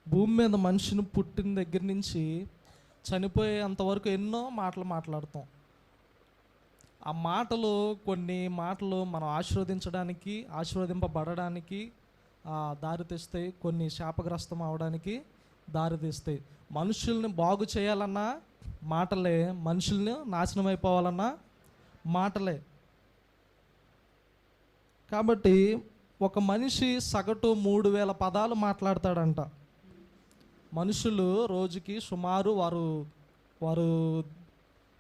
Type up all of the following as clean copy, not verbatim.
భూమి మీద మనిషిని పుట్టిన దగ్గర నుంచి చనిపోయేంతవరకు ఎన్నో మాటలు మాట్లాడతాం. ఆ మాటలు, కొన్ని మాటలు మనం ఆశీర్వదింపబడడానికి దారి తెస్తాయి, కొన్ని శాపగ్రస్తం అవడానికి దారి తీస్తాయి. మనుషుల్ని బాగు చేయాలన్నా మాటలే, మనుషుల్ని నాశనం అయిపోవాలన్నా మాటలే. కాబట్టి ఒక మనిషి సగటు 3000 పదాలు మాట్లాడతాడంట. మనుషులు రోజుకి సుమారు వారు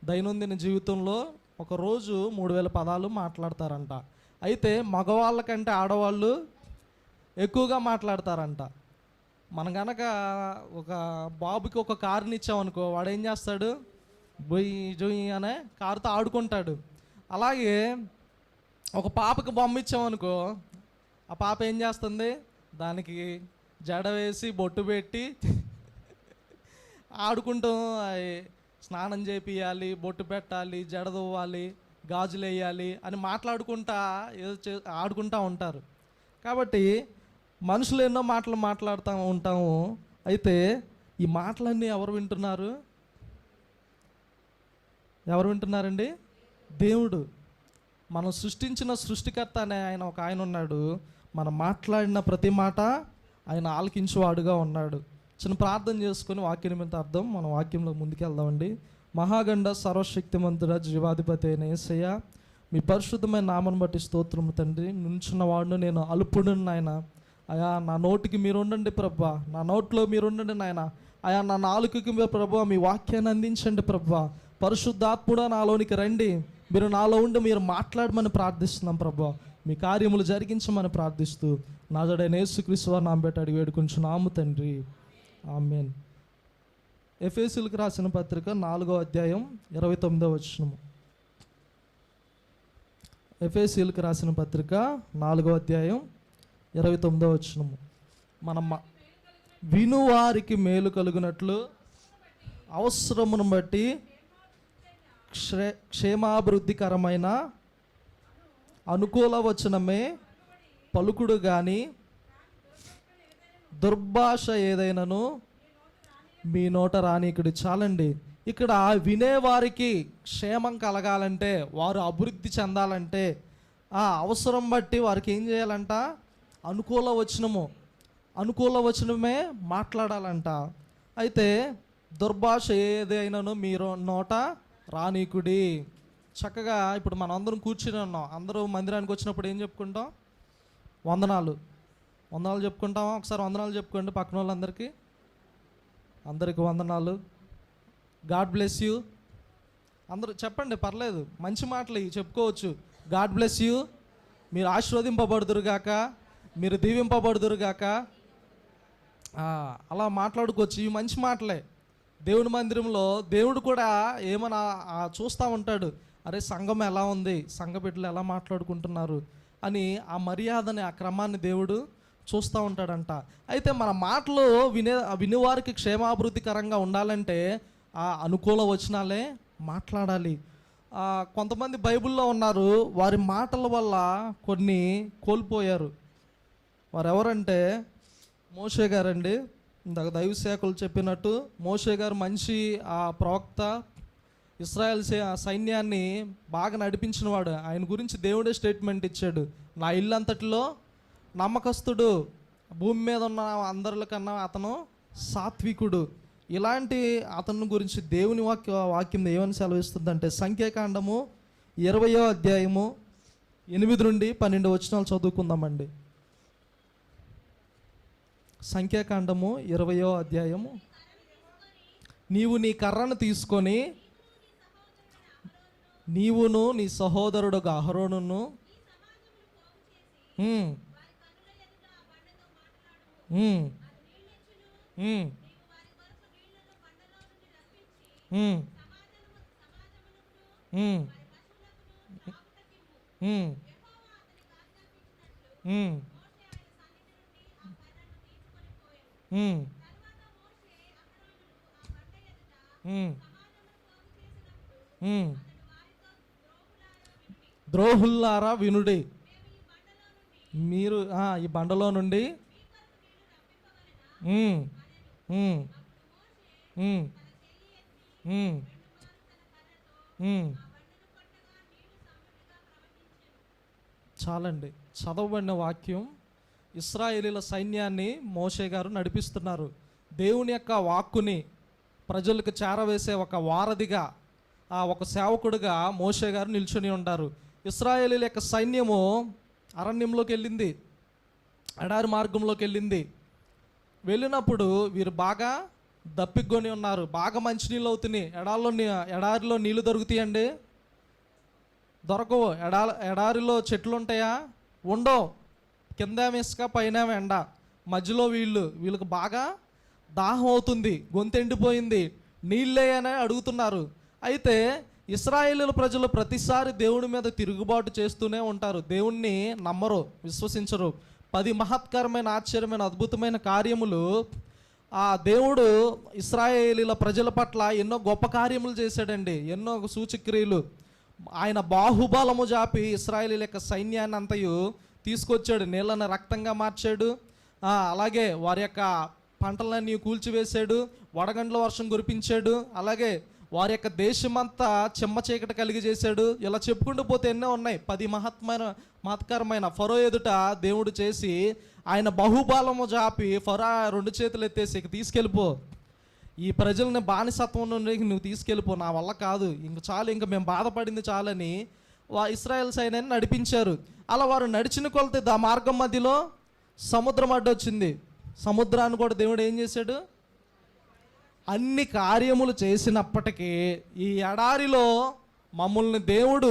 దైనందిన జీవితంలో ఒకరోజు 3000 పదాలు మాట్లాడతారంట. అయితే మగవాళ్ళ కంటే ఆడవాళ్ళు ఎక్కువగా మాట్లాడతారంట. మనం కనుక ఒక బాబుకి ఒక కారుని ఇచ్చామనుకో, వాడు ఏం చేస్తాడు? బొయ్యి జొయ్యి అనే కారుతో ఆడుకుంటాడు. అలాగే ఒక పాపకి బొమ్మ ఇచ్చామనుకో, ఆ పాప ఏం చేస్తుంది? దానికి జడ వేసి బొట్టు పెట్టి ఆడుకుంటూ స్నానం చేపియాలి, బొట్టు పెట్టాలి, జడ దువ్వాలి, గాజులు వేయాలి అని మాట్లాడుకుంటా ఆడుకుంటూ ఉంటారు. కాబట్టి మనుషులు ఎన్నో మాటలు మాట్లాడుతూ ఉంటాము. అయితే ఈ మాటలన్నీ ఎవరు వింటున్నారండి? దేవుడు. మనం సృష్టించిన సృష్టికర్త అనే ఆయన ఉన్నాడు. మనం మాట్లాడిన ప్రతి మాట ఆయన ఆలకించేవాడుగా ఉన్నాడు. చిన్న ప్రార్థన చేసుకుని వాక్యం మీద అర్థం మనం వాక్యంలో ముందుకెళ్దామండి. మహాగండ సర్వశక్తిమంతుడ జీవాధిపతి అయిన యేసయ్య, మీ పరిశుద్ధమైన నామను బట్టి స్తోత్రము తండ్రి. నుంచున్నవాడును నేను అల్పుడును నాయన. అయా నా నోటికి మీరు ఉండండి ప్రభా, నా నోట్లో మీరు ఉండండి నాయన. అయా నా నాలుకకి ప్రభా మీ వాక్యాన్ని అందించండి ప్రభా. పరిశుద్ధాత్ముడా నాలోనికి రండి, మీరు నాలో ఉండి మీరు మాట్లాడమని ప్రార్థిస్తున్నాం ప్రభా. మీ కార్యములు జరిగించమని ప్రార్థిస్తూ నాజడైన యేసుక్రీస్తు వారి నామమున బట్టి అడిగి వేడుకొంచున్నాము తండ్రి, ఆమేన్. ఎఫెసీయులకు రాసిన పత్రిక 4వ అధ్యాయం 29వ వచనము. ఎఫెసీయులకు రాసిన పత్రిక 4వ అధ్యాయం 29వ వచనము. మనం వినువారికి మేలు కలుగునట్లు అవసరమును బట్టి క్షేమాభివృద్ధికరమైన అనుకూల వచనమే పలుకుడు కానీ దుర్భాష ఏదైనాను మీ నోట రానీకుడి. చాలండి. ఇక్కడ వినేవారికి క్షేమం కలగాలంటే, వారు అభివృద్ధి చెందాలంటే ఆ అవసరం బట్టి వారికి ఏం చేయాలంట? అనుకూల వచనమే మాట్లాడాలంట. అయితే దుర్భాష ఏదైనాను మీరు నోట రానీకుడి. చక్కగా ఇప్పుడు మనం అందరం కూర్చుని ఉన్నాం. అందరూ మందిరానికి వచ్చినప్పుడు ఏం చెప్పుకుంటాం? వందనాలు చెప్పుకుంటామా? ఒకసారి వందనాలు చెప్పుకోండి పక్కన వాళ్ళందరికీ. అందరికి వందనాలు. God bless you. అందరూ చెప్పండి, పర్లేదు, మంచి మాటలు చెప్పుకోవచ్చు. గాడ్ బ్లెస్ యూ, మీరు ఆశీర్వదింపబడుదురుగాక, మీరు దీవింపబడుదురుగాక, అలా మాట్లాడుకోవచ్చు. ఇవి మంచి మాటలే. దేవుని మందిరంలో దేవుడు కూడా ఏమన్నా చూస్తూ ఉంటాడు. అరే సంఘం ఎలా ఉంది, సంఘ బిడ్డలు ఎలా మాట్లాడుకుంటున్నారు అని ఆ మర్యాదని, ఆ క్రమాన్ని దేవుడు చూస్తూ ఉంటాడంట. అయితే మన మాటలు వినేవారికి క్షేమాభివృద్ధికరంగా ఉండాలంటే ఆ అనుకూల వచనాలే మాట్లాడాలి. కొంతమంది బైబిల్లో ఉన్నారు, వారి మాటల వల్ల కొన్ని కోల్పోయారు. వారు ఎవరంటే మోషే గారండి. ఇందాక దైవ సేవకులు చెప్పినట్టు మోషే గారు మంచి ప్రవక్త, ఇశ్రాయేల్ సైన్యాన్ని బాగా నడిపించినవాడు. ఆయన గురించి దేవుడే స్టేట్మెంట్ ఇచ్చాడు, నా ఇల్లు అంతటిలో నమ్మకస్తుడు, భూమి మీద ఉన్న అందరికన్నా అతను సాత్వికుడు. ఇలాంటి అతని గురించి దేవుని వాక్యం ఏమని సెలవిస్తుందంటే, సంఖ్యాకాండము 20వ అధ్యాయము 8 నుండి 12 వచనాలు చదువుకుందామండి. సంఖ్యాకాండము 20వ అధ్యాయము. నీవు నీ కర్రను తీసుకొని నీవును నీ సహోదరుడు అహరోనును ద్రోహుల్లారా వినుడి, మీరు ఈ బండలో నుండి ఉమ్, ఉమ్, ఉమ్, ఉమ్. చాలండి. చదవబడిన వాక్యం ఇశ్రాయేలీల సైన్యాన్ని మోషే గారు నడిపిస్తున్నారు. దేవుని యొక్క వాక్కుని ప్రజలకు చేరవేసే ఒక వారధిగా, ఒక సేవకుడిగా మోషే గారు నిల్చొని ఉంటారు. ఇశ్రాయేలీల యొక్క సైన్యము అరణ్యంలోకి వెళ్ళింది, ఎడారి మార్గంలోకి వెళ్ళింది. వెళ్ళినప్పుడు వీరు బాగా దప్పికొని ఉన్నారు, బాగా మంచినీళ్ళు అవుతున్నాయి. ఎడారిలో నీళ్లు దొరుకుతాయండి? దొరకవు. ఎడారిలో చెట్లు ఉంటాయా? ఉండవు. కింద ఇసుక, పైన ఎండ, మధ్యలో వీళ్ళకి బాగా దాహం అవుతుంది, గొంతు ఎండిపోయింది, నీళ్ళే అని అడుగుతున్నారు. అయితే ఇశ్రాయేలీల ప్రజలు ప్రతిసారి దేవుని మీద తిరుగుబాటు చేస్తూనే ఉంటారు. దేవుణ్ణి నమ్మరు, విశ్వసించరు. 10 మహత్కరమైన, ఆశ్చర్యమైన, అద్భుతమైన కార్యములు ఆ దేవుడు ఇశ్రాయేలీల ప్రజల పట్ల ఎన్నో గొప్ప కార్యములు చేశాడండి, ఎన్నో సూచక్రియలు. ఆయన బాహుబలము జాపి ఇశ్రాయేలీల యొక్క సైన్యాన్ని అంతయు తీసుకొచ్చాడు, నీళ్ళని రక్తంగా మార్చాడు. అలాగే వారి యొక్క పంటలన్నీ కూల్చివేశాడు, వడగండ్ల వర్షం కురిపించాడు. అలాగే వారి యొక్క దేశమంతా చెమ్మ చీకటి కలిగి చేశాడు. ఇలా చెప్పుకుంటూ పోతే ఎన్నో ఉన్నాయి. 10 మహత్కరమైన ఫరో ఎదుట దేవుడు చేసి ఆయన బహుబలము జాపి ఫరో 2 చేతులు ఎత్తేసి ఇక తీసుకెళ్ళిపో, ఈ ప్రజల్ని బానిసత్వం నుండి నువ్వు తీసుకెళ్ళిపో, నా వల్ల కాదు, ఇంక చాలు, ఇంక మేము బాధపడింది చాలని ఇశ్రాయేల్ సైన్యాన్ని నడిపించారు. అలా వారు నడిచిన కొలతే ఆ మార్గం మధ్యలో సముద్రం అడ్డొచ్చింది. సముద్రాన్ని కూడా దేవుడు ఏం చేశాడు? అన్ని కార్యములు చేసినప్పటికీ ఈ ఎడారిలో మమ్మల్ని దేవుడు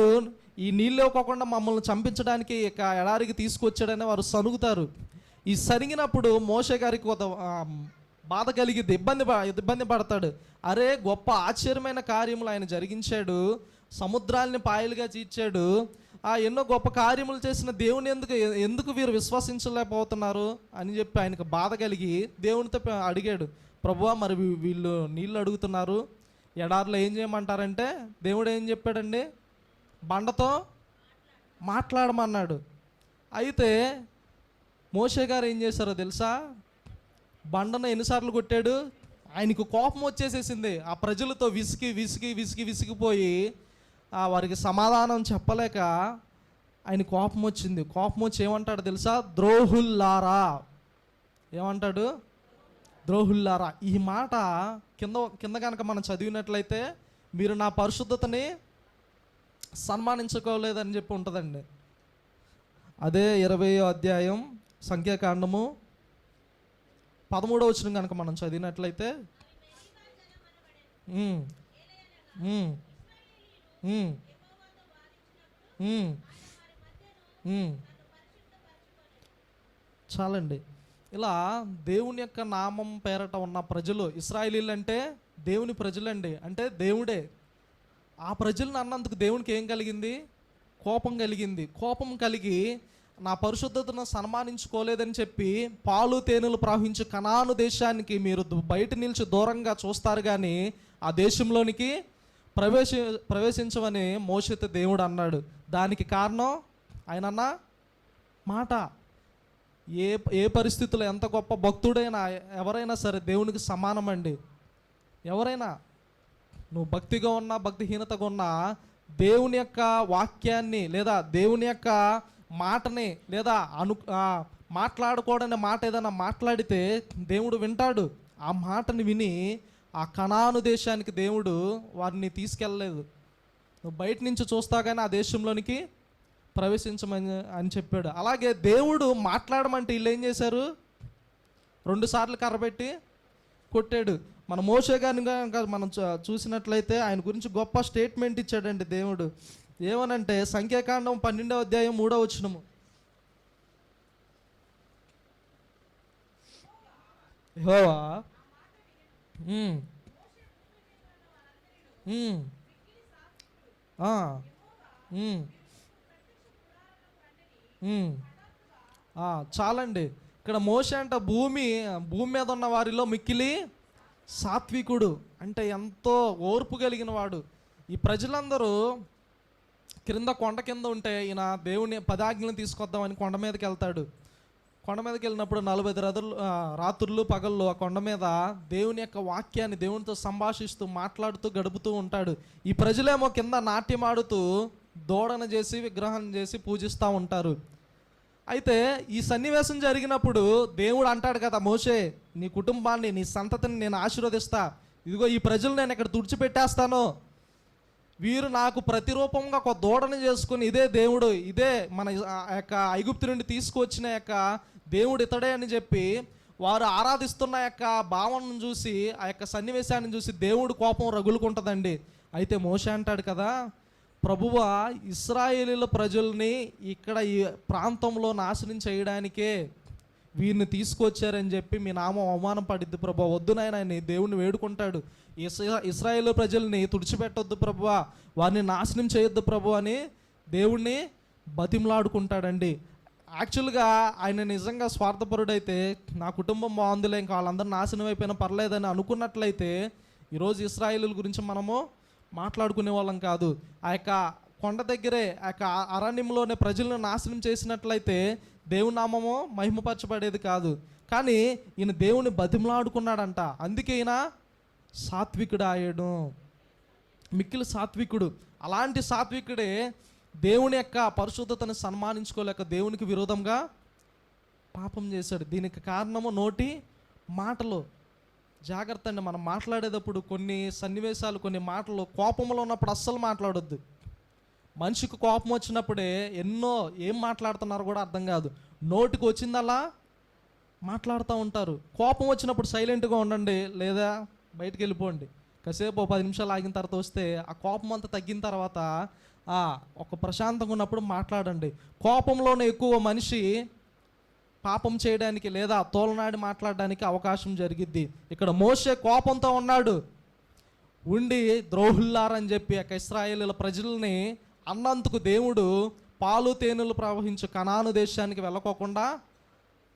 ఈ నీళ్ళు ఇవ్వకుండా మమ్మల్ని చంపించడానికి ఇక ఎడారికి తీసుకొచ్చాడని వారు సనుగుతారు. ఈ సరిగినప్పుడు మోషే గారికి ఒక బాధ కలిగిద్ది, ఇబ్బంది పడతాడు. అరే, గొప్ప ఆశ్చర్యమైన కార్యములు ఆయన జరిగించాడు, సముద్రాల్ని పాయలుగా చీల్చాడు, ఎన్నో గొప్ప కార్యములు చేసిన దేవుని ఎందుకు వీరు విశ్వసించలేకపోతున్నారు అని చెప్పి ఆయనకు బాధ కలిగి దేవునితో అడిగాడు, ప్రభువా, మరి వీళ్ళు నీళ్ళు అడుగుతున్నారు, ఎడారిలో ఏం చేయమంటారంటే దేవుడు ఏం చెప్పాడండి? బండతో మాట్లాడమన్నాడు. అయితే మోషే గారు ఏం చేశారో తెలుసా? బండను ఎన్నిసార్లు కొట్టాడు? ఆయనకు కోపం వచ్చేసేసింది. ఆ ప్రజలతో విసిగిపోయి వారికి సమాధానం చెప్పలేక ఆయన కోపం వచ్చింది. కోపం వచ్చి ఏమంటాడు తెలుసా? ద్రోహుల్లారా. ఏమంటాడు? ద్రోహుల్లారా. ఈ మాట కింద కనుక మనం చదివినట్లయితే మీరు నా పరిశుద్ధతని సన్మానించుకోలేదని చెప్పి ఉంటుందండి. అదే 20వ అధ్యాయం సంఖ్యాకాండము 13వ వచనం కనుక మనం చదివినట్లయితే చాలండి. ఇలా దేవుని యొక్క నామం పేరట ఉన్న ప్రజలు, ఇశ్రాయేలీలు అంటే దేవుని ప్రజలండి, అంటే దేవుడే. ఆ ప్రజలను అన్నందుకు దేవునికి ఏం కలిగింది? కోపం కలిగింది. కోపం కలిగి నా పరిశుద్ధతను సన్మానించుకోలేదని చెప్పి పాలు తేనెలు ప్రవహించు కనాను దేశానికి మీరు బయట నిలిచి దూరంగా చూస్తారు కానీ ఆ దేశంలోనికి ప్రవేశించమని మోషేతో దేవుడు అన్నాడు. దానికి కారణం ఆయన అన్న మాట. ఏ పరిస్థితుల్లో ఎంత గొప్ప భక్తుడైనా ఎవరైనా సరే దేవునికి సమానమండి. ఎవరైనా నువ్వు భక్తిగా ఉన్నా భక్తిహీనతగా ఉన్నా దేవుని యొక్క వాక్యాన్ని లేదా దేవుని యొక్క మాటని లేదా మాట్లాడకూడని మాట ఏదైనా మాట్లాడితే దేవుడు వింటాడు. ఆ మాటని విని ఆ కనాను దేశానికి దేవుడు వారిని తీసుకెళ్ళలేదు. నువ్వు బయట నుంచి చూస్తా కానీ ఆ దేశంలోనికి ప్రవేశించమని అని చెప్పాడు. అలాగే దేవుడు మాట్లాడమంటే వీళ్ళు ఏం చేశారు? 2 సార్లు కర్రబెట్టి కొట్టాడు. మన మోషే గారిని మనం చూసినట్లయితే ఆయన గురించి గొప్ప స్టేట్మెంట్ ఇచ్చాడండి దేవుడు. ఏమనంటే సంఖ్యాకాండం 12వ అధ్యాయం 3వ వచనము. యెహోవా చాలండి. ఇక్కడ మోషే అంట భూమి మీద ఉన్న వారిలో మిక్కిలి సాత్వికుడు, అంటే ఎంతో ఓర్పు కలిగిన వాడు. ఈ ప్రజలందరూ కొండ కింద ఉంటే ఈయన దేవుని 10 ఆజ్ఞలను తీసుకొద్దామని కొండ మీదకి వెళ్తాడు. కొండ మీదకి వెళ్ళినప్పుడు 40 రాత్రులు పగళ్ళు ఆ కొండ మీద దేవుని యొక్క వాక్యాన్ని దేవునితో సంభాషిస్తూ మాట్లాడుతూ గడుపుతూ ఉంటాడు. ఈ ప్రజలేమో కింద నాట్యం ఆడుతూ దూడన చేసి విగ్రహం చేసి పూజిస్తూ ఉంటారు. అయితే ఈ సన్నివేశం జరిగినప్పుడు దేవుడు అంటాడు కదా, మోషే నీ కుటుంబాన్ని నీ సంతతిని నేను ఆశీర్వదిస్తా, ఇదిగో ఈ ప్రజలు నేను ఇక్కడ తుడిచిపెట్టేస్తాను, వీరు నాకు ప్రతిరూపంగా ఒక దూడని చేసుకుని ఇదే దేవుడు, ఇదే మన యొక్క ఐగుప్తు నుండి తీసుకువచ్చిన యొక్క దేవుడు ఇతడే అని చెప్పి వారు ఆరాధిస్తున్న యొక్క భావనను చూసి ఆ యొక్క సన్నివేశాన్ని చూసి దేవుడు కోపం రగులుకుంటుందండి. అయితే మోషే అంటాడు కదా, ప్రభువా ఇశ్రాయేలీల ప్రజల్ని ఇక్కడ ఈ ప్రాంతంలో నాశనం చేయడానికే వీరిని తీసుకొచ్చారని చెప్పి మీ నామం అవమానం పడిద్ది ప్రభు, వద్దు నాయన దేవుణ్ణి వేడుకుంటాడు. ఇశ్రాయేల్ ప్రజల్ని తుడిచిపెట్టొద్దు ప్రభువా, వారిని నాశనం చేయొద్దు ప్రభు అని దేవుణ్ణి బతిమలాడుకుంటాడండి. యాక్చువల్గా ఆయన నిజంగా స్వార్థపరుడైతే నా కుటుంబం బాగుందిలే, ఇంకా వాళ్ళందరూ నాశనం అయిపోయినా పర్లేదని అనుకున్నట్లయితే ఈరోజు ఇశ్రాయేలుల గురించి మనము మాట్లాడుకునే వాళ్ళం కాదు. ఆ యొక్క కొండ దగ్గరే ఆ యొక్క అరణ్యంలోనే ప్రజలను నాశనం చేసినట్లయితే దేవుని నామము మహిమపరచబడేది కాదు. కానీ ఈయన దేవుని బతిమలాడుకున్నాడంట, అందుకే ఈయన సాత్వికుడు అయ్యాడు, మిక్కిలి సాత్వికుడు. అలాంటి సాత్వికుడే దేవుని యొక్క పరిశుద్ధతను సన్మానించుకోలేక దేవునికి విరోధంగా పాపం చేశాడు. దీనికి కారణము నోటి మాటలు. జాగ్రత్త అండి, మనం మాట్లాడేటప్పుడు కొన్ని సన్నివేశాలు కొన్ని మాటలు కోపంలో ఉన్నప్పుడు అస్సలు మాట్లాడొద్దు. మనిషికి కోపం వచ్చినప్పుడే ఏం మాట్లాడుతున్నారో కూడా అర్థం కాదు, నోటికి వచ్చిందలా మాట్లాడుతూ ఉంటారు. కోపం వచ్చినప్పుడు సైలెంట్గా ఉండండి, లేదా బయటికి వెళ్ళిపోండి. కాసేపు 10 నిమిషాలు ఆగిన తర్వాత వస్తే ఆ కోపం అంతా తగ్గిన తర్వాత ఒక ప్రశాంతంగా ఉన్నప్పుడు మాట్లాడండి. కోపంలోనే ఎక్కువ మనిషి పాపం చేయడానికి లేదా తోలనాడి మాట్లాడడానికి అవకాశం జరిగిద్ది. ఇక్కడ మోషే కోపంతో ఉన్నాడు, ఉండి ద్రోహుల్లారని చెప్పి ఆ ఇశ్రాయేలీల ప్రజల్ని అన్నందుకు దేవుడు పాలు తేనెలు ప్రవహించు కనాను దేశానికి వెళ్ళకోకుండా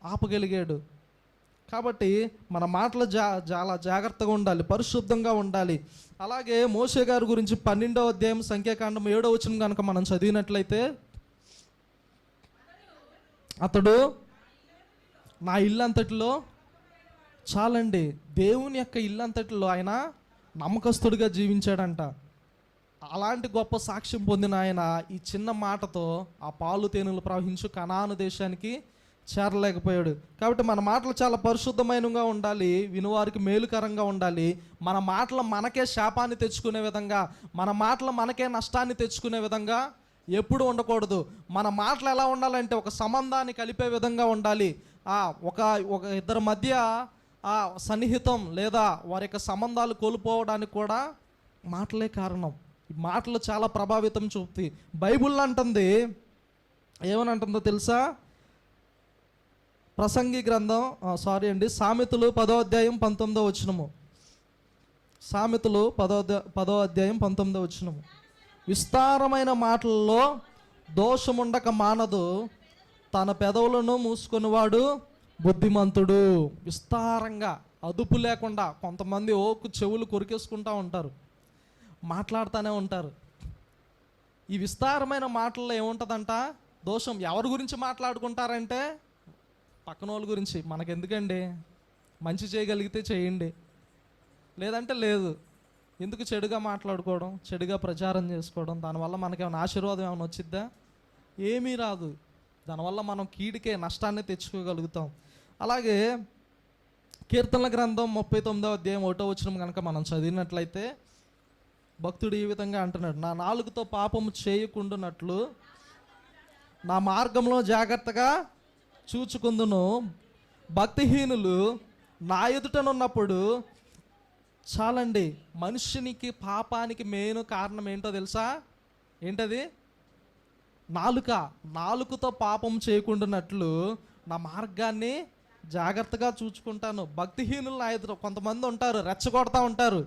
ఆపగలిగాడు. కాబట్టి మన మాటలు చాలా జాగ్రత్తగా ఉండాలి, పరిశుద్ధంగా ఉండాలి. అలాగే మోషే గారి గురించి 12వ అధ్యాయం సంఖ్యాకాండం 7వ వచనం కనుక మనం చదివినట్లయితే, అతడు నా ఇల్లంతటిలో చాలండి, దేవుని యొక్క ఇల్లంతటిలో ఆయన నమ్మకస్తుడిగా జీవించాడంట. అలాంటి గొప్ప సాక్ష్యం పొందిన ఆయన ఈ చిన్న మాటతో ఆ పాలు తేనెలు ప్రవహించు కనాను దేశానికి చేరలేకపోయాడు. కాబట్టి మన మాటలు చాలా పరిశుద్ధమైనగా ఉండాలి, వినువారికి మేలుకరంగా ఉండాలి. మన మాటలు మనకే శాపాన్ని తెచ్చుకునే విధంగా, మన మాటలు మనకే నష్టాన్ని తెచ్చుకునే విధంగా ఎప్పుడు ఉండకూడదు. మన మాటలు ఎలా ఉండాలంటే ఒక సంబంధాన్ని కలిపే విధంగా ఉండాలి. ఒక ఇద్దరి మధ్య సన్నిహితం లేదా వారి యొక్క సంబంధాలు కోల్పోవడానికి కూడా మాటలే కారణం. ఈ మాటలు చాలా ప్రభావితం చూపుతాయి. బైబుల్ అంటుంది, ఏమని అంటుందో తెలుసా? ప్రసంగి గ్రంథం సామెతలు 10వ అధ్యాయం 19వ వచనము. సామెతలు 10వ అధ్యాయం 19వ వచనము. విస్తారమైన మాటల్లో దోషముండక మానదు, తన పెదవులను మూసుకొనివాడు బుద్ధిమంతుడు. విస్తారంగా అదుపు లేకుండా కొంతమంది చెవులు కొరికేసుకుంటూ ఉంటారు, మాట్లాడుతూనే ఉంటారు. ఈ విస్తారమైన మాటల్లో ఏముంటుందంట? దోషం. ఎవరి గురించి మాట్లాడుకుంటారంటే పక్కన వాళ్ళ గురించి. మనకెందుకండి, మంచి చేయగలిగితే చేయండి, లేదంటే లేదు. ఎందుకు చెడుగా మాట్లాడుకోవడం, చెడుగా ప్రచారం చేసుకోవడం? దానివల్ల మనకేమైనా ఆశీర్వాదం ఏమైనా వచ్చిద్దా? ఏమీ రాదు. దానివల్ల మనం కీడికే నష్టాన్ని తెచ్చుకోగలుగుతాం. అలాగే కీర్తనల గ్రంథం 39వ అధ్యాయం 1వ వచనం కనుక మనం చదివినట్లయితే భక్తుడు ఈ విధంగా అంటున్నాడు, నా నాలుగుతో పాపము చేయకుండానట్లు నా మార్గంలో జాగ్రత్తగా చూచుకుందును. భక్తిహీనులు నా ఎదుటనున్నప్పుడు చాలండి. మనుషునికి పాపానికి మెయిన్ కారణం ఏంటో తెలుసా? ఏంటది? నాలుకతో పాపం చేయకుండానట్లు నా మార్గాన్ని జాగ్రత్తగా చూచుకుంటాను. భక్తిహీనులు నా ఎదుట కొంతమంది ఉంటారు, రెచ్చగొడతా ఉంటారు.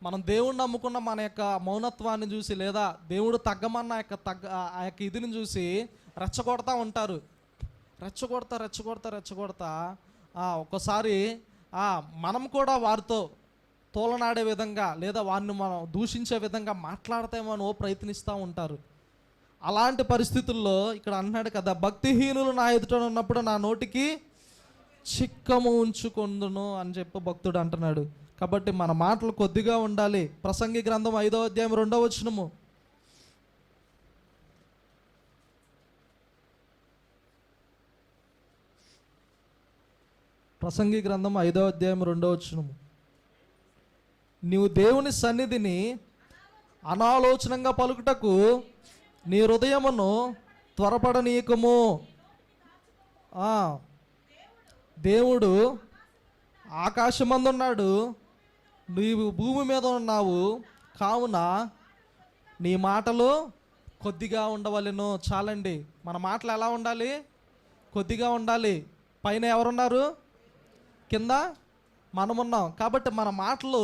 మనం దేవుణ్ణి నమ్ముకున్న మన యొక్క మౌనత్వాన్ని చూసి లేదా దేవుడు తగ్గమన్న ఆ యొక్క ఇదిని చూసి రెచ్చగొడతా ఉంటారు. రెచ్చగొడతా ఒక్కసారి మనం కూడా వారితో తోలనాడే విధంగా లేదా వారిని మనం దూషించే విధంగా మాట్లాడతామని ప్రయత్నిస్తూ ఉంటారు. అలాంటి పరిస్థితుల్లో ఇక్కడ అంటున్నాడు కదా, భక్తిహీనులు నా ఎదుట ఉన్నప్పుడు నా నోటికి చిక్కము ఉంచుకొందును అని చెప్పి భక్తుడు అంటున్నాడు. కాబట్టి మన మాటలు కొద్దిగా ఉండాలి. ప్రసంగి గ్రంథం 5వ అధ్యాయం 2వ వచనము. ప్రసంగి గ్రంథం 5వ అధ్యాయం 2వ వచనము. నీవు దేవుని సన్నిధిని అనాలోచనంగా పలుకుటకు నీ హృదయమును త్వరపడనీయకము. దేవుడు ఆకాశమందున్నాడు, నీవు భూమి మీద ఉన్నావు, కావున నీ మాటలు కొద్దిగా ఉండవలెను. చాలండి. మన మాటలు ఎలా ఉండాలి? కొద్దిగా ఉండాలి. పైన ఎవరున్నారు? కింద మనమున్నాం. కాబట్టి మన మాటలు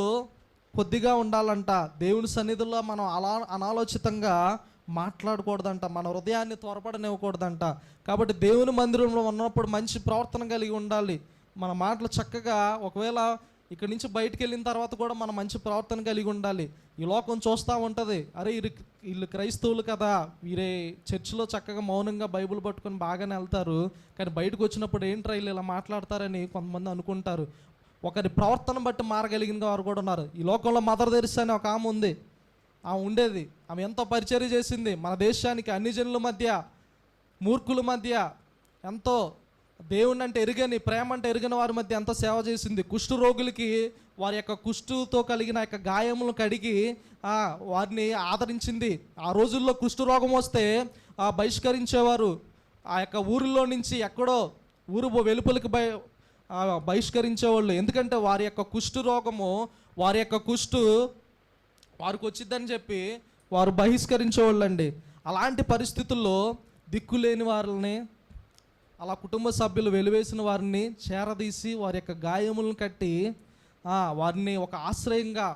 కొద్దిగా ఉండాలంట. దేవుని సన్నిధిలో మనం అనాలోచితంగా మాట్లాడకూడదంట. మన హృదయాన్ని త్వరపడనివ్వకూడదంట. కాబట్టి దేవుని మందిరంలో ఉన్నప్పుడు మంచి ప్రవర్తన కలిగి ఉండాలి. మన మాటలు చక్కగా, ఒకవేళ ఇక్కడి నుంచి బయటికి వెళ్ళిన తర్వాత కూడా మనం మంచి ప్రవర్తన కలిగి ఉండాలి. ఈ లోకం చూస్తూ ఉంటుంది, అరే వీళ్ళు క్రైస్తవులు కదా, వీరే చర్చిలో చక్కగా మౌనంగా బైబిల్ పట్టుకొని బాగానే వెళ్తారు, కానీ బయటకు వచ్చినప్పుడు ఏంట్రా వీళ్ళు ఇలా మాట్లాడతారని కొంతమంది అనుకుంటారు. ఒకరి ప్రవర్తన బట్టి మారగలిగిన వారు కూడా ఉన్నారు. ఈ లోకంలో మదర్ తెరిసా అని ఒక ఆమె ఉంది. ఆమె ఉండేది, ఆమె ఎంతో పరిచర్య చేసింది మన దేశానికి. అన్ని జనుల మధ్య, మూర్ఖుల మధ్య ఎంతో దేవుని అంటే ఎరుగని, ప్రేమ అంటే ఎరుగని వారి మధ్య ఎంతో సేవ చేసింది. కుష్టు రోగులకి వారి యొక్క కుష్టుతో కలిగిన యొక్క గాయములను కడిగి వారిని ఆదరించింది. ఆ రోజుల్లో కుష్టు రోగం వస్తే బహిష్కరించేవారు. ఆ యొక్క ఊరిలో నుంచి ఎక్కడో ఊరు వెలుపలికి బహిష్కరించేవాళ్ళు. ఎందుకంటే వారి యొక్క కుష్టు రోగము, వారి యొక్క కుష్టు వారికి వచ్చిద్దని చెప్పి వారు బహిష్కరించేవాళ్ళు అండి. అలాంటి పరిస్థితుల్లో దిక్కులేని వారిని, అలా కుటుంబ సభ్యులు వెలివేసిన వారిని చేరదీసి వారి యొక్క గాయములను కట్టి వారిని ఒక ఆశ్రయంగా,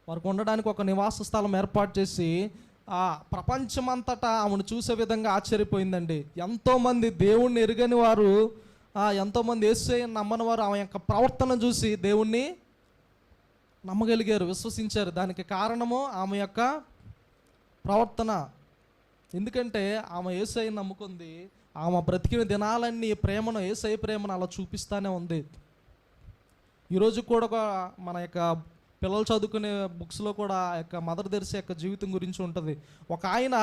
వారికి ఉండడానికి ఒక నివాస స్థలం ఏర్పాటు చేసి ప్రపంచమంతటా ఆమెను చూసే విధంగా ఆశ్చర్యపోయిందండి. ఎంతోమంది దేవుణ్ణి ఎరుగని వారు, ఎంతోమంది యేసయ్యను నమ్మని వారు ఆమె యొక్క ప్రవర్తన చూసి దేవుణ్ణి నమ్మగలిగారు, విశ్వసించారు. దానికి కారణము ఆమె యొక్క ప్రవర్తన. ఎందుకంటే ఆమె యేసయ్యను నమ్ముకుంది. ఆమె బ్రతికిన దినాలన్నీ ప్రేమను, యేసయ్య ప్రేమను అలా చూపిస్తూనే ఉంది. ఈరోజు కూడా మన యొక్క పిల్లలు చదువుకునే బుక్స్లో కూడా ఆ యొక్క మదర్ తెరిసా యొక్క జీవితం గురించి ఉంటుంది. ఒక ఆయన,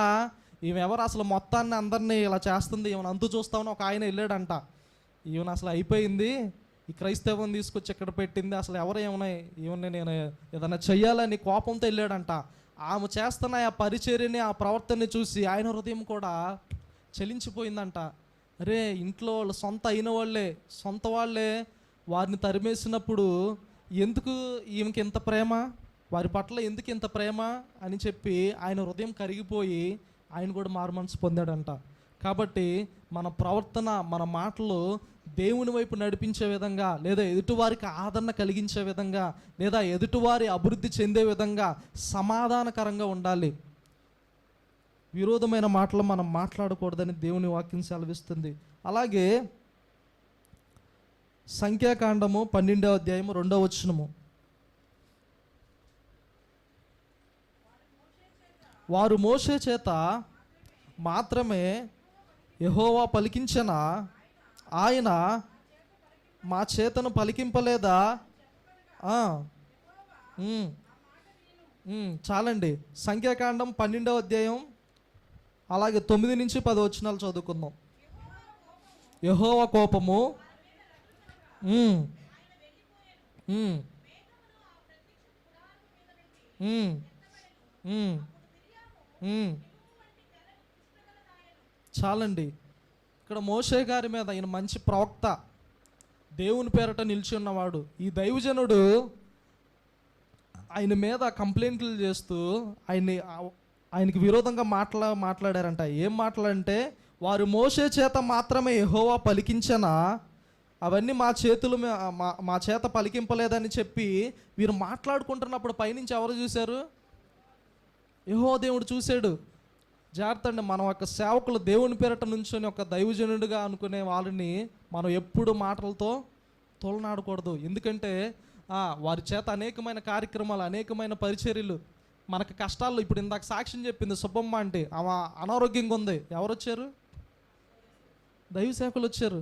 ఈమె ఎవరు అసలు మొత్తాన్ని అందరినీ ఇలా చేస్తుంది, ఈమెను అంతు చూస్తామని ఒక ఆయన వెళ్ళాడంట. ఈమెను అసలు అయిపోయింది, ఈ క్రైస్తవం తీసుకొచ్చి ఇక్కడ పెట్టింది, అసలు ఎవరు ఈమెని నేను ఏదైనా చెయ్యాలని కోపంతో వెళ్ళాడంట. ఆమె చేస్తున్న ఆ పరిచర్యని, ఆ ప్రవర్తనని చూసి ఆయన హృదయం కూడా చలించిపోయిందంట. అరే, ఇంట్లో వాళ్ళు సొంత వాళ్ళే వారిని తరిమేసినప్పుడు ఎందుకు ఈమెకి ఇంత ప్రేమ, వారి పట్ల ఎందుకు ఇంత ప్రేమ అని చెప్పి ఆయన హృదయం కరిగిపోయి ఆయన కూడా మారుమనసు పొందాడంట. కాబట్టి మన ప్రవర్తన, మన మాటలు దేవుని వైపు నడిపించే విధంగా, లేదా ఎదుటివారికి ఆదరణ కలిగించే విధంగా, లేదా ఎదుటివారి అభివృద్ధి చెందే విధంగా సమాధానకరంగా ఉండాలి. విరోధమైన మాటలు మనం మాట్లాడకూడదని దేవుని వాక్యం సెలవిస్తుంది. అలాగే సంఖ్యాకాండము 12వ అధ్యాయం 2వ వచనము. వారు మోషే చేత మాత్రమే యెహోవా పలికించనా, ఆయన మా చేతను పలికింపలేదా? చాలండి. సంఖ్యాకాండం 12వ అధ్యాయం అలాగే 9 నుంచి 10 వచనాలు చదువుకుందాం. యెహోవా కోపము చాలండి. ఇక్కడ మోషే గారి మీద, ఆయన మంచి ప్రవక్త, దేవుని పేరట నిలిచి ఉన్నవాడు. ఈ దైవజనుడు ఆయన మీద కంప్లైంట్లు చేస్తూ ఆయనకి విరోధంగా మాట్లాడారంట. ఏం మాటలంటే, వారు మోషే చేత మాత్రమే యెహోవా పలికించనా, అవన్నీ మా చేత పలికింపలేదని చెప్పి వీరు మాట్లాడుకుంటున్నప్పుడు పైనుంచి ఎవరు చూశారు? యెహోవా దేవుడు చూశాడు. జాగ్రత్త అండి, మన యొక్క సేవకులు దేవుని పేరట నుంచొని ఒక దైవజనుడిగా అనుకునే వాళ్ళని మనం ఎప్పుడు మాటలతో తోలనాడకూడదు. ఎందుకంటే వారి చేత అనేకమైన కార్యక్రమాలు, అనేకమైన పరిచర్యలు మనకు కష్టాల్లో ఇప్పుడు ఇందాక సాక్ష్యం చెప్పింది సుబ్బమ్మ అంటే ఆమె అనారోగ్యంగా ఉంది. ఎవరు వచ్చారు? దైవ సేవకులు వచ్చారు.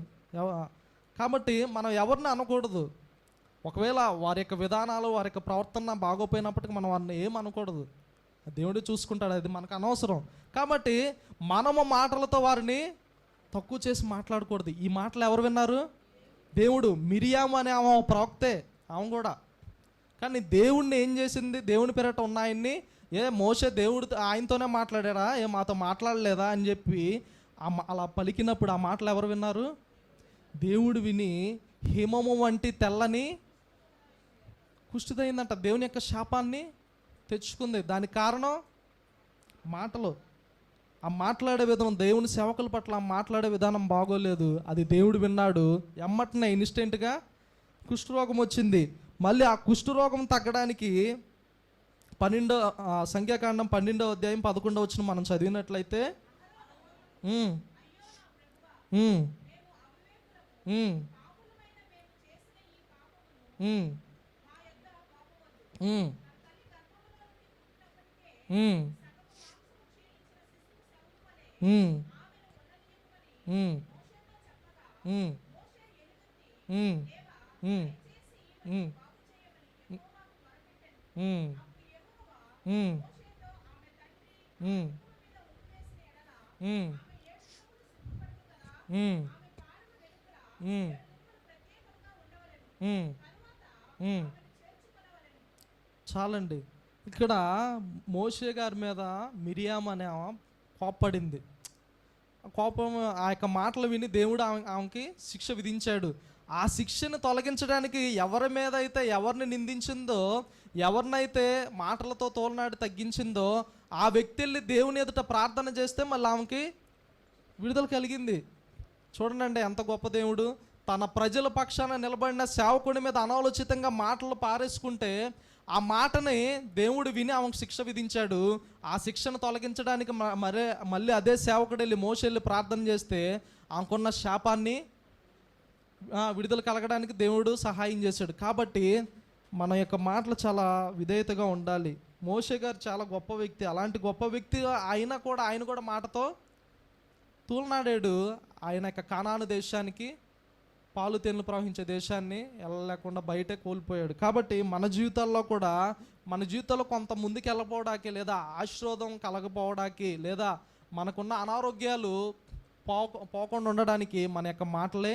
కాబట్టి మనం ఎవరిని అనకూడదు. ఒకవేళ వారి యొక్క విధానాలు వారి యొక్క ప్రవర్తన బాగోపోయినప్పటికీ మనం వారిని ఏం అనకూడదు. దేవుడు చూసుకుంటాడు, అది మనకు అనవసరం. కాబట్టి మనము మాటలతో వారిని తక్కువ చేసి మాట్లాడకూడదు. ఈ మాటలు ఎవరు విన్నారు? దేవుడు. మిరియాము అనే ఆమె ప్రవక్తే ఆమె కూడా. కానీ దేవుణ్ణి ఏం చేసింది? దేవుని పేరట ఉన్న ఆయన్ని మోషే దేవుడు ఆయనతోనే మాట్లాడారా, మాతో మాట్లాడలేదా అని చెప్పి అలా పలికినప్పుడు ఆ మాటలు ఎవరు విన్నారు? దేవుడు విని హిమము వంటి తెల్లని కుష్టిదైందంట. దేవుని యొక్క శాపాన్ని తెచ్చుకుంది. దానికి కారణం మాటలు. ఆ మాట్లాడే విధానం, దేవుని సేవకుల పట్ల ఆ మాట్లాడే విధానం బాగోలేదు. అది దేవుడు విన్నాడు. ఎమ్మటనే ఇన్స్టెంట్గా కుష్ఠరోగం వచ్చింది. మళ్ళీ ఆ కుష్ఠరోగం తగ్గడానికి సంఖ్యాకాండం 12వ అధ్యాయం 11వ వచనం మనం చదివినట్లయితే చాలండి. ఇక్కడ మోషే గారి మీద మిరియాం అనే కోప్పడింది. కోపం, ఆ యొక్క మాటలు విని దేవుడు ఆమెకి శిక్ష విధించాడు. ఆ శిక్షను తొలగించడానికి ఎవరి మీద అయితే ఎవరిని నిందించిందో, ఎవరినైతే మాటలతో తోలనాడి తగ్గించిందో ఆ వ్యక్తి వెళ్ళి దేవుని ఎదుట ప్రార్థన చేస్తే మళ్ళీ ఆమెకి విడుదల కలిగింది. చూడండి ఎంత గొప్ప దేవుడు. తన ప్రజల పక్షాన నిలబడిన సేవకుడి మీద అనాలోచితంగా మాటలు పారేసుకుంటే ఆ మాటని దేవుడు విని ఆమెకు శిక్ష విధించాడు. ఆ శిక్షను తొలగించడానికి మళ్ళీ అదే సేవకుడు వెళ్ళి మోషే వెళ్ళి ప్రార్థన చేస్తే ఆమెకున్న శాపాన్ని విడుదల కలగడానికి దేవుడు సహాయం చేశాడు. కాబట్టి మన యొక్క మాటలు చాలా విధేయతగా ఉండాలి. మోషే గారు చాలా గొప్ప వ్యక్తి. అలాంటి గొప్ప వ్యక్తి ఆయన కూడా మాటతో తూలనాడాడు. ఆయన యొక్క కానాను దేశానికి, పాలు తేనెలు ప్రవహించే దేశాన్ని వెళ్ళలేకుండా బయటే కోల్పోయాడు. కాబట్టి మన జీవితాల్లో కొంత ముందుకు వెళ్ళపోవడానికి, లేదా ఆశీర్వాదం కలగపోవడానికి, లేదా మనకున్న అనారోగ్యాలు పోకుండా ఉండడానికి మన యొక్క మాటలే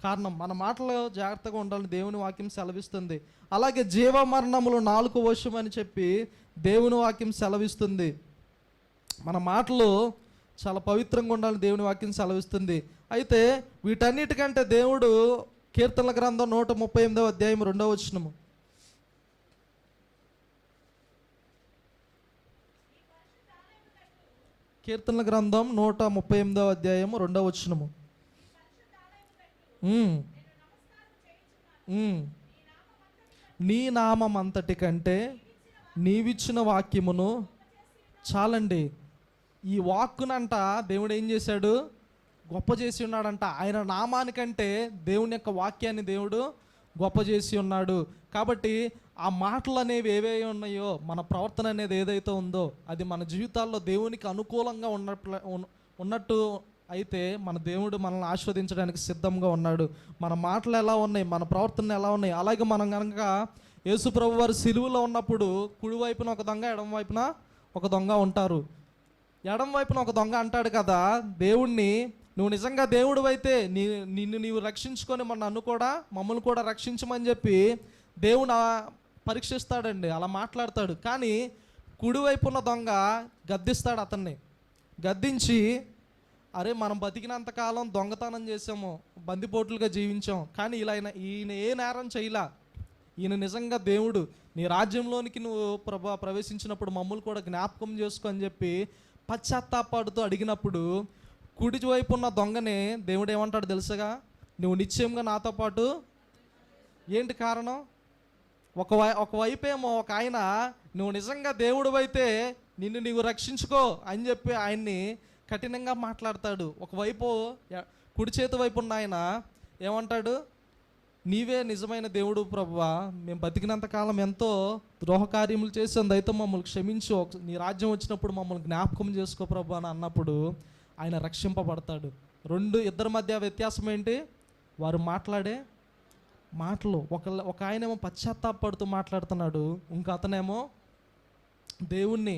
కారణం. మన మాటలు జాగ్రత్తగా ఉండాలని దేవుని వాక్యం సెలవిస్తుంది. అలాగే జీవ మరణములు నాలుక వశం అని చెప్పి దేవుని వాక్యం సెలవిస్తుంది. మన మాటలు చాలా పవిత్రంగా ఉండాలని దేవుని వాక్యం సెలవిస్తుంది. అయితే వీటన్నిటికంటే దేవుడు కీర్తనల గ్రంథం 138వ అధ్యాయం 2వ వచనము, కీర్తనల గ్రంథం 138వ అధ్యాయం 2వ వచనము, నీ నామం అంతటి కంటే నీవిచ్చిన వాక్యమును. చాలండి. ఈ వాక్కునంట దేవుడు ఏం చేశాడు? గొప్ప చేసి ఉన్నాడంట. ఆయన నామానికంటే దేవుని యొక్క వాక్యాన్ని దేవుడు గొప్ప చేసి ఉన్నాడు. కాబట్టి ఆ మాటలు అనేవి ఏవేవి ఉన్నాయో, మన ప్రవర్తన అనేది ఏదైతే ఉందో అది మన జీవితాల్లో దేవునికి అనుకూలంగా ఉన్నట్టు అయితే మన దేవుడు మనల్ని ఆస్వాదించడానికి సిద్ధంగా ఉన్నాడు. మన మాటలు ఎలా ఉన్నాయి, మన ప్రవర్తన ఎలా ఉన్నాయి. అలాగే మనం కనుక యేసు ప్రభు వారు సిలువలో ఉన్నప్పుడు కుడివైపున ఒక దొంగ, ఎడమ వైపున ఒక దొంగ ఉంటారు. ఎడమ వైపున ఒక దొంగ అంటాడు కదా దేవుణ్ణి, నువ్వు నిజంగా దేవుడు అయితే నిన్ను నీవు రక్షించుకొని మమ్మల్ని కూడా రక్షించమని చెప్పి దేవుడు పరీక్షిస్తాడండి. అలా మాట్లాడతాడు. కానీ కుడివైపున్న దొంగ గద్దిస్తాడు అతన్ని. గద్దించి, అరే మనం బతికినంతకాలం దొంగతనం చేసాము, బందిపోట్లుగా జీవించాం, కానీ ఈయన ఏ నేరం చేయలా, ఈయన నిజంగా దేవుడు, నీ రాజ్యంలోనికి నువ్వు ప్రవేశించినప్పుడు మమ్మల్ని కూడా జ్ఞాపకం చేసుకో అని చెప్పి పశ్చాత్తాపడుతూ అడిగినప్పుడు కుడి వైపు ఉన్న దొంగనే దేవుడు ఏమంటాడు తెలుసుగా? నువ్వు నిశ్చయంగా నాతో పాటు. ఏంటి కారణం? ఒకవైపేమో ఒక ఆయన నువ్వు నిజంగా దేవుడు అయితే నిన్ను నీవు రక్షించుకో అని చెప్పి ఆయన్ని కఠినంగా మాట్లాడతాడు. ఒకవైపు కుడి చేతి వైపు ఉన్న ఆయన ఏమంటాడు? నీవే నిజమైన దేవుడు ప్రభువా, మేము బతికినంత కాలం ఎంతో ద్రోహకార్యములు చేసాం, దయతో మమ్మల్ని క్షమించు, నీ రాజ్యం వచ్చినప్పుడు మమ్మల్ని జ్ఞాపకం చేసుకో ప్రభు అని అన్నప్పుడు ఆయన రక్షింపబడతాడు. ఇద్దరి మధ్య వ్యత్యాసం ఏంటి? వారు మాట్లాడే మాటలు. ఒక ఆయనేమో పశ్చాత్తాపడుతూ మాట్లాడుతున్నాడు, ఇంకో అతనేమో దేవుణ్ణి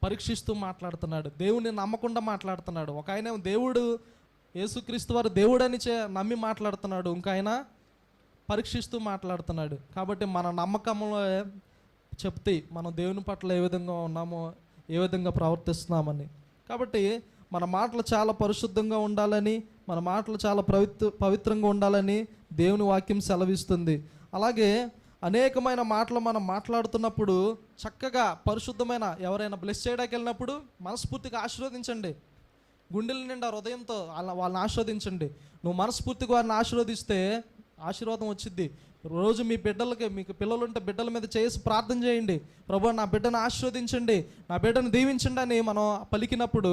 పరీక్షిస్తూ మాట్లాడుతున్నాడు, దేవుణ్ణి నమ్మకుండా మాట్లాడుతున్నాడు. ఒక ఆయన దేవుడు యేసుక్రీస్తు వారు దేవుడని నమ్మి మాట్లాడుతున్నాడు, ఇంక ఆయన పరీక్షిస్తూ మాట్లాడుతున్నాడు. కాబట్టి మన నమ్మకంలో చెప్తే మనం దేవుని పట్ల ఏ విధంగా ఉన్నామో, ఏ విధంగా ప్రవర్తిస్తున్నామని. కాబట్టి మన మాటలు చాలా పరిశుద్ధంగా ఉండాలని, మన మాటలు చాలా పవిత్రంగా ఉండాలని దేవుని వాక్యం సెలవిస్తుంది. అలాగే అనేకమైన మాటలు మనం మాట్లాడుతున్నప్పుడు చక్కగా పరిశుద్ధమైన, ఎవరైనా బ్లెస్ చేయడానికి వెళ్ళినప్పుడు మనస్ఫూర్తిగా ఆశీర్వదించండి. గుండెల నిండా హృదయంతో వాళ్ళని ఆశీర్వదించండి. నువ్వు మనస్ఫూర్తిగా వారిని ఆశీర్వదిస్తే ఆశీర్వాదం వచ్చింది. రోజు మీకు పిల్లలు ఉంటే బిడ్డల మీద చేసి ప్రార్థన చేయండి, ప్రభు నా బిడ్డను ఆశీర్వదించండి, నా బిడ్డను దీవించండి అని మనం పలికినప్పుడు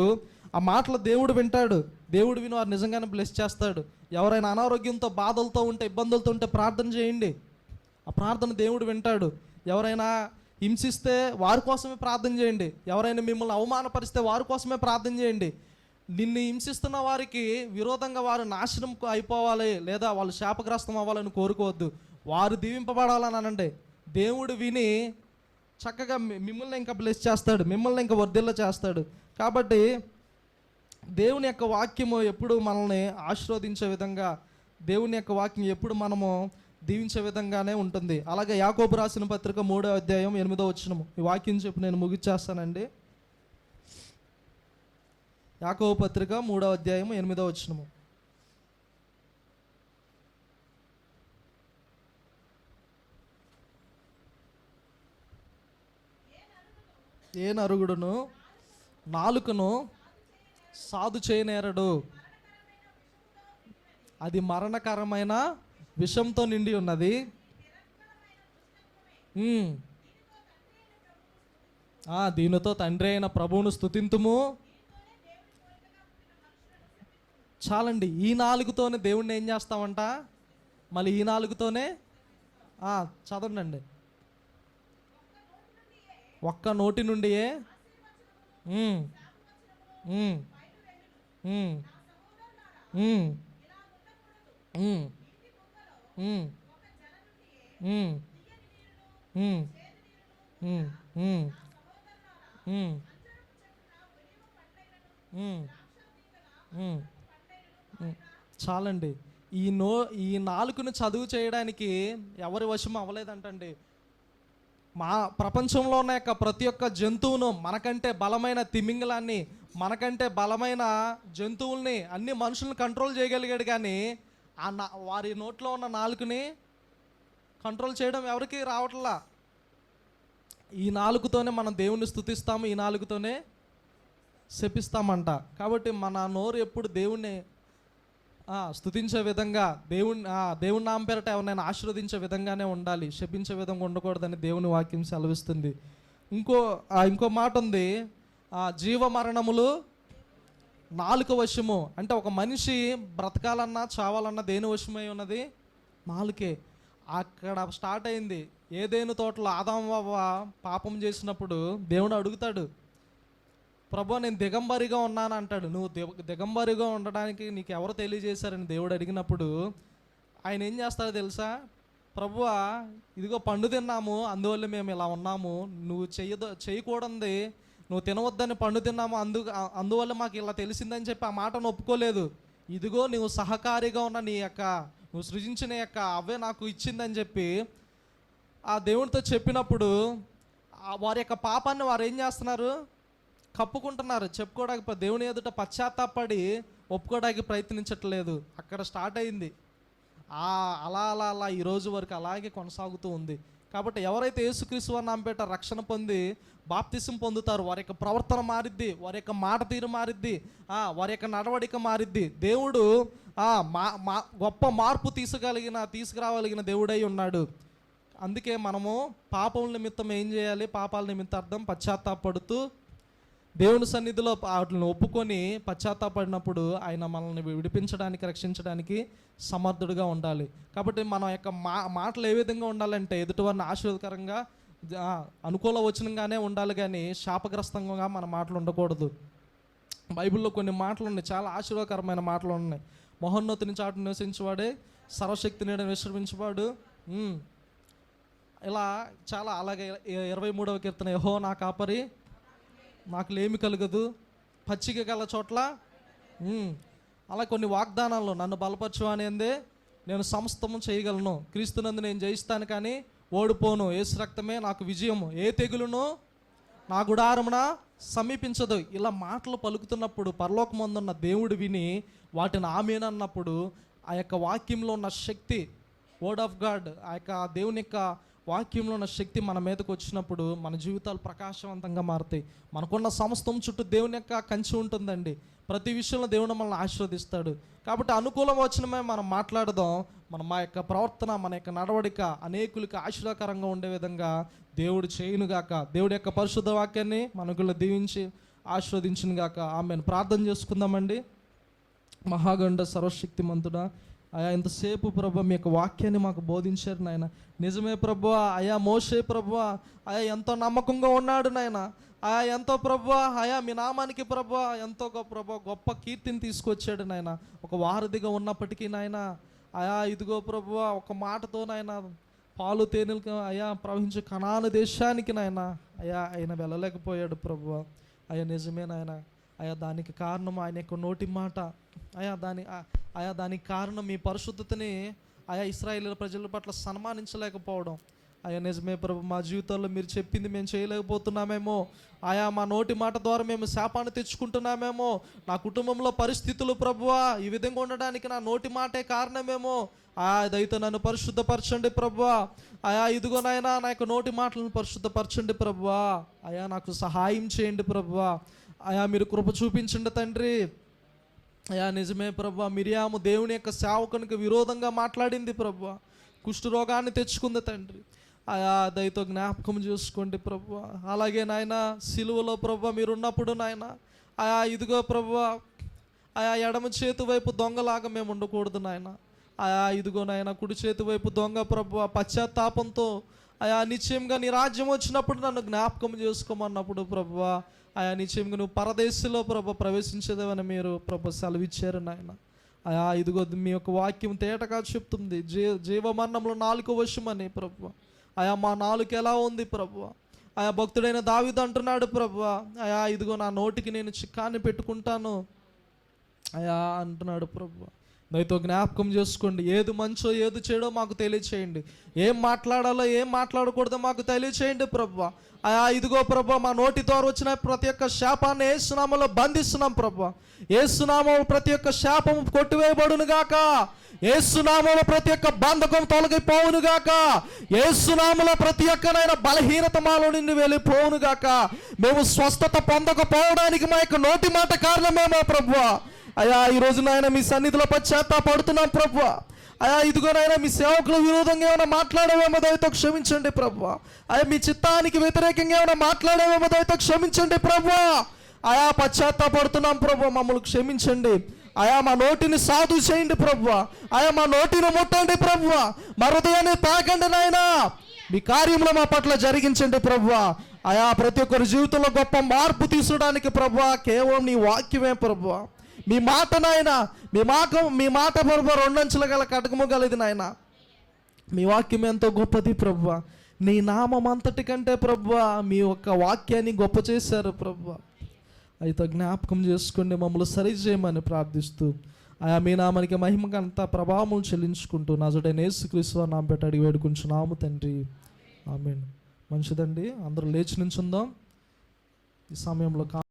ఆ మాటలు దేవుడు వింటాడు. దేవుడు విని వారు నిజంగానే బ్లెస్ చేస్తాడు. ఎవరైనా అనారోగ్యంతో, బాధలతో ఉంటే, ఇబ్బందులతో ఉంటే ప్రార్థన చేయండి, ఆ ప్రార్థన దేవుడు వింటాడు. ఎవరైనా హింసిస్తే వారి కోసమే ప్రార్థన చేయండి. ఎవరైనా మిమ్మల్ని అవమానపరిస్తే వారి కోసమే ప్రార్థన చేయండి. నిన్ను హింసిస్తున్న వారికి విరోధంగా వారు నాశనం అయిపోవాలి, లేదా వాళ్ళు శాపగ్రస్తం అవ్వాలని కోరుకోవద్దు. వారు దీవింపబడాలని అనండి. దేవుడు విని చక్కగా మిమ్మల్ని ఇంకా బ్లెస్ చేస్తాడు, మిమ్మల్ని ఇంకా వర్ధిల్ల చేస్తాడు. కాబట్టి దేవుని యొక్క వాక్యము ఎప్పుడు మనల్ని ఆశీర్వదించే విధంగా, దేవుని యొక్క వాక్యం ఎప్పుడు మనము దీవించే విధంగానే ఉంటుంది. అలాగే యాకోబు రాసిన పత్రిక 3వ అధ్యాయం 8వ వచనము, ఈ వాక్యం చెప్పి నేను ముగిచ్చేస్తానండి. యాకోబు పత్రిక 3వ అధ్యాయం 8వ వచనము. ఏ నరుగుడును నాలుకను సాధు చేయనేరడు, అది మరణకరమైన విషంతో నిండి ఉన్నది. దీనితో తండ్రి అయిన ప్రభువును స్తుతింతుము. చాలండి, ఈ నాలుగుతోనే దేవుణ్ణి ఏం చేస్తామంట? మళ్ళీ ఈ నాలుగుతోనే చదవండి. ఒక్క నోటి నుండియే చాలండి. ఈ నాలుగును చదువు చేయడానికి ఎవరి వశం అవ్వలేదంటండి. మా ప్రపంచంలో ఉన్న యొక్క ప్రతి ఒక్క జంతువును, మనకంటే బలమైన తిమింగలాన్ని, మనకంటే బలమైన జంతువుల్ని, అన్ని మనుషుల్ని కంట్రోల్ చేయగలిగాడు. కానీ వారి నోట్లో ఉన్న నాలుకని కంట్రోల్ చేయడం ఎవరికి రావట్లా. ఈ నాలుగుతోనే మనం దేవుణ్ణి స్తుతిస్తాము, ఈ నాలుగుతోనే శపిస్తామంట. కాబట్టి మన నోరు ఎప్పుడు దేవుణ్ణి స్తుతించే విధంగా, దేవుని నామ పేరట ఎవరినైనా ఆశీర్వదించే విధంగానే ఉండాలి, శపించే విధంగా ఉండకూడదని దేవుని వాక్యం సెలవిస్తుంది. ఇంకో మాట ఉంది, జీవ మరణములు నాలుక వశము. అంటే ఒక మనిషి బ్రతకాలన్నా చావాలన్నా దేని వశమై ఉన్నది? నాలుకే. అక్కడ స్టార్ట్ అయింది. ఏదేను తోటలో ఆదాము అవ్వ పాపం చేసినప్పుడు దేవుడు అడుగుతాడు, ప్రభు నేను దిగంబరిగా ఉన్నాను అంటాడు. నువ్వు దిగంబరిగా ఉండడానికి నీకు ఎవరు తెలియజేశారని దేవుడు అడిగినప్పుడు ఆయన ఏం చేస్తాడో తెలుసా? ప్రభువా, ఇదిగో పండు తిన్నాము, అందువల్ల మేము ఇలా ఉన్నాము. నువ్వు చేయకూడదు, నువ్వు తినవద్దని పండు తిన్నాము, అందువల్ల మాకు ఇలా తెలిసిందని చెప్పి ఆ మాటను ఒప్పుకోలేదు. ఇదిగో నువ్వు సహకారిగా ఉన్న నువ్వు సృజించిన అవే నాకు ఇచ్చిందని చెప్పి ఆ దేవునితో చెప్పినప్పుడు వారి యొక్క పాపాన్ని వారు ఏం చేస్తున్నారు? కప్పుకుంటున్నారు. చెప్పుకోవడానికి, దేవుని ఎదుట పశ్చాత్తాపడి ఒప్పుకోవడానికి ప్రయత్నించట్లేదు. అక్కడ స్టార్ట్ అయింది. అలా ఈ రోజు వరకు అలాగే కొనసాగుతూ ఉంది. కాబట్టి ఎవరైతే యేసుక్రీస్తు వారి నామపేట రక్షణ పొంది బాప్తిసం పొందుతారు, వారి యొక్క ప్రవర్తన మారిద్ది, వారి యొక్క మాట తీరు మారిద్ది, వారి యొక్క నడవడిక మారిద్ది. దేవుడు గొప్ప మార్పు తీసుకురాగలిగిన దేవుడై ఉన్నాడు. అందుకే మనము పాపం నిమిత్తం ఏం చేయాలి? పాపాల నిమిత్తార్థం పశ్చాత్తాపడుతూ దేవుని సన్నిధిలో వాటిని ఒప్పుకొని పశ్చాత్తాపడినప్పుడు ఆయన మనల్ని విడిపించడానికి, రక్షించడానికి సమర్థుడిగా ఉండాలి. కాబట్టి మన యొక్క మాటలు ఏ విధంగా ఉండాలంటే ఎదుటివారిని ఆశీర్వదకరంగా, అనుకూల వచనంగానే ఉండాలి, కానీ శాపగ్రస్తంగా మన మాటలు ఉండకూడదు. బైబిల్లో కొన్ని మాటలు ఉన్నాయి, చాలా ఆశీర్వాదకరమైన మాటలు ఉన్నాయి. మహోన్నతుని చాటు నివసించేవాడే సర్వశక్తి నీడని విశ్రమించేవాడు, ఇలా చాలా. అలాగే 23వ కీర్తన, యెహోవా నా కాపరి నాకు లేమి కలగదు, పచ్చిక గల చోట్ల. అలా కొన్ని వాగ్దానాలు, నన్ను బలపరచు అనేందే నేను సమస్తము చేయగలను, క్రీస్తునందు నేను జయిస్తాను కానీ ఓడిపోను, యేసు రక్తమే నాకు విజయము, ఏ తెగులును నా గుడారమున సమీపించదు. ఇలా మాటలు పలుకుతున్నప్పుడు పరలోకమందున్న దేవుడు విని వాటిని ఆమేనన్నప్పుడు ఆ యొక్క వాక్యంలో ఉన్న శక్తి, వర్డ్ ఆఫ్ గాడ్, ఆ యొక్క దేవుని యొక్క వాక్యంలో ఉన్న శక్తి మన మీదకి వచ్చినప్పుడు మన జీవితాలు ప్రకాశవంతంగా మారుతాయి. మనకున్న సమస్తం చుట్టూ దేవుని యొక్క కంచి ఉంటుందండి. ప్రతి విషయంలో దేవుడు మనల్ని ఆశీర్వదిస్తాడు. కాబట్టి అనుకూలం వచ్చినమే మనం మాట్లాడదాం. మా యొక్క ప్రవర్తన, మన యొక్క నడవడిక అనేకులకి ఆశీర్వాదకరంగా ఉండే విధంగా దేవుడు చేయునుగాక. దేవుడి యొక్క పరిశుద్ధ వాక్యాన్ని మనకులో దీవించి ఆశీర్వదించునుగాక. ఆమెను ప్రార్థన చేసుకుందామండి. మహాగండ సర్వశక్తిమంతుడా, అయా ఇంతసేపు ప్రభు మీ యొక్క వాక్యాన్ని మాకు బోధించారు నాయన. నిజమే ప్రభు, అయా మోషే ప్రభు అయా ఎంతో నమ్మకంగా ఉన్నాడు నాయన. అయా ఎంతో ప్రభు, అయా మీ నామానికి ప్రభు ఎంతో గొప్ప కీర్తిని తీసుకొచ్చాడు నాయన. ఒక వారధిగా ఉన్నప్పటికీ నాయన, అయా ఇదిగో ప్రభు ఒక మాటతో నాయన పాలు తేనెలకు అయా ప్రవహించే కనాను దేశానికి నాయన అయా ఆయన వెళ్ళలేకపోయాడు ప్రభు. అయా నిజమే నాయన. అయా దానికి కారణం ఆయన యొక్క నోటి మాట. అయా దానికి కారణం మీ పరిశుద్ధతని ఆయా ఇశ్రాయేలు ప్రజల పట్ల సన్మానించలేకపోవడం. అయా నిజమే ప్రభు, మా జీవితాల్లో మీరు చెప్పింది మేము చేయలేకపోతున్నామేమో, ఆయా మా నోటి మాట ద్వారా మేము శాపాన్ని తెచ్చుకుంటున్నామేమో, నా కుటుంబంలో పరిస్థితులు ప్రభువా ఈ విధంగా ఉండడానికి నా నోటి మాటే కారణమేమో, అదైతే నన్ను పరిశుద్ధపరచండి ప్రభువా. అయా ఇదిగో నాయనా నా యొక్క నోటి మాటలను పరిశుద్ధపరచండి ప్రభువా. అయా నాకు సహాయం చేయండి ప్రభువా. అయా మీరు కృప చూపించండి తండ్రి. అయా నిజమే ప్రభువా, మిరియాము దేవుని యొక్క సేవకునికి విరోధంగా మాట్లాడింది ప్రభువా, కుష్ఠరోగాన్ని తెచ్చుకుంది తండ్రి. ఆయా దయతో జ్ఞాపకం చేసుకోండి ప్రభువా. అలాగే నాయన సిలువలో ప్రభువా మీరున్నప్పుడు నాయన ఆయా ఇదిగో ప్రభువా ఆయా ఎడమ చేతి వైపు దొంగలాగా మేము ఉండకూడదు నాయన. ఆయా ఇదిగో నాయన కుడి చేతి వైపు దొంగ ప్రభువా పశ్చాత్తాపంతో ఆయా నిశ్చయంగా నీ రాజ్యం వచ్చినప్పుడు నన్ను జ్ఞాపకం చేసుకోమన్నప్పుడు ప్రభువా ఆయా నిశ్చయంగా నువ్వు పరదేశంలో ప్రభు ప్రవేశించేదేవని మీరు ప్రభు సెలవిచ్చారు నాయన. ఆయా ఇదిగో మీ యొక్క వాక్యం తేటగా చెప్తుంది, జీవమరణంలో నాలుక వశమని ప్రభు. ఆయా మా నాలుక ఎలా ఉంది ప్రభు? ఆయా భక్తుడైన దావీదు అంటున్నాడు ప్రభు, ఆయా ఇదిగో నా నోటికి నేను చిక్కాన్ని పెట్టుకుంటాను ఆయా అంటున్నాడు ప్రభు. దయతో జ్ఞాపకం చేసుకోండి. ఏది మంచో ఏది చెడో మాకు తెలియచేయండి. ఏం మాట్లాడాలో ఏం మాట్లాడకూడదో మాకు తెలియచేయండి ప్రభు. ఆయా ఇదిగో ప్రభు మా నోటి ద్వారా వచ్చిన ప్రతి ఒక్క శాపాన్ని యేసునామములో బంధిస్తున్నాం ప్రభు. యేసునామములో ప్రతి ఒక్క శాపము కొట్టివేయబడును గాక. యేసునామములో ప్రతి ఒక్క బంధకం తొలగిపోవును గాక. యేసునామములో ప్రతి ఒక్కనైనా బలహీనత మాలో నుండి వెళ్ళిపోవును గాక. మేము స్వస్థత పొందకపోవడానికి మా యొక్క నోటి మాట కారణమేమో ప్రభు. అయా ఈ రోజు నాయన మీ సన్నిధిలో పశ్చాత్తాపడుతున్నాం ప్రభు. అయా ఇదిగోనైనా మీ సేవకుల విరోధంగా ఏమైనా మాట్లాడేవేమో దయతో క్షమించండి ప్రభు. అయా మీ చిత్తానికి వ్యతిరేకంగా ఏమైనా మాట్లాడేవేమో దయతో క్షమించండి ప్రభు. అయా పశ్చాత్తాపడుతున్నాం ప్రభు, మమ్మల్ని క్షమించండి. అయా మా నోటిని సాధు చేయండి ప్రభు. అయా మా నోటిని ముట్టండి ప్రభు. మా హృదయాన్ని తాకండి నాయన. మీ కార్యంలో మా పట్ల జరిగించండి ప్రభు. అయా ప్రతి ఒక్కరి జీవితంలో గొప్ప మార్పు తీసుకోవడానికి ప్రభు కేవలం నీ వాక్యమే ప్రభు. మీ మాట నాయన, మీ మాట ప్రభు రెండంచుల గల కటకము గలది నాయన. మీ వాక్యం ఎంతో గొప్పది ప్రభు. నీ నామం అంతటి కంటే ప్రభు మీ యొక్క వాక్యాన్ని గొప్ప చేశారు ప్రభు. అయితే జ్ఞాపకం చేసుకోండి, మమ్మల్ని సరిచేయమని ప్రార్థిస్తూ ఆయా మీ నామానికి మహిమకంతా ప్రభావం చెల్లించుకుంటూ నజరుడైన యేసుక్రీస్తు నామం పెట్టి అడిగి వేడుకుంటున్నాము తండ్రి, ఆమేన్. మంచిదండి, అందరూ లేచి నిల్చుందాం ఈ సమయంలో.